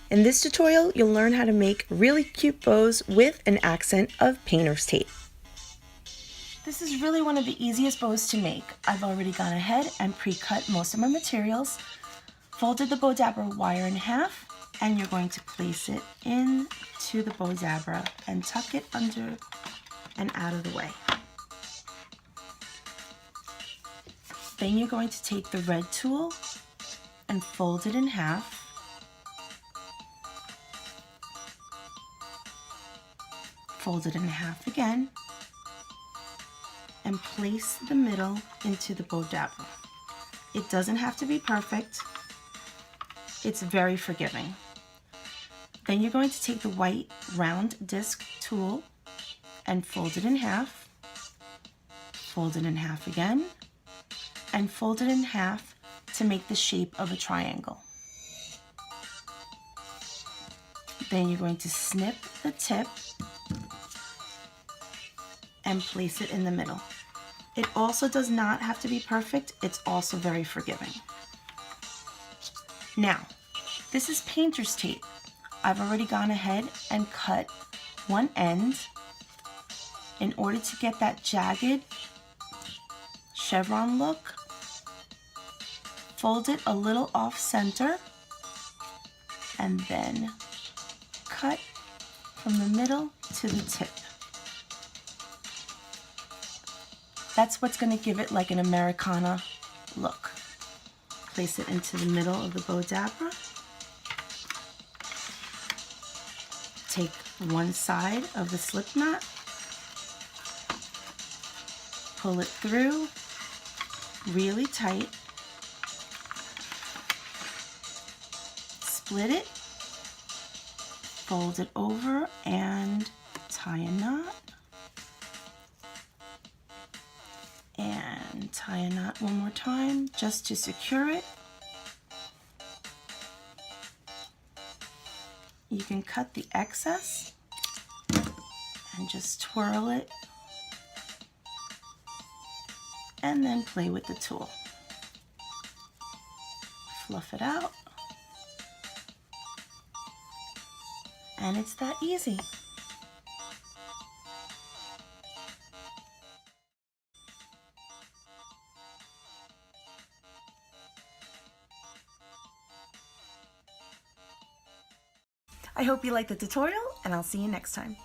In this tutorial, you'll learn how to make really cute bows with an accent of painter's tape. This is really one of the easiest bows to make. I've already gone ahead and pre-cut most of my materials, folded the Bowdabra wire in half, and you're going to place it into the Bowdabra and tuck it under and out of the way. Then you're going to take the red tool and fold it in half. Fold it in half again and place the middle into the Bowdabra. It doesn't have to be perfect. It's very forgiving. Then you're going to take the white round disc tool and fold it in half again, and fold it in half to make the shape of a triangle. Then you're going to snip the tip and place it in the middle. It also does not have to be perfect. It's also very forgiving. Now, this is painter's tape. I've already gone ahead and cut one end in order to get that jagged chevron look. Fold it a little off center and then cut from the middle to the tip. That's what's going to give it like an Americana look. Place it into the middle of the Bowdabra. Take one side of the slip knot, pull it through really tight, split it, fold it over and tie a knot, and tie a knot one more time just to secure it. You can cut the excess and just twirl it and then play with the tool. Fluff it out, and it's that easy. I hope you liked the tutorial, and I'll see you next time.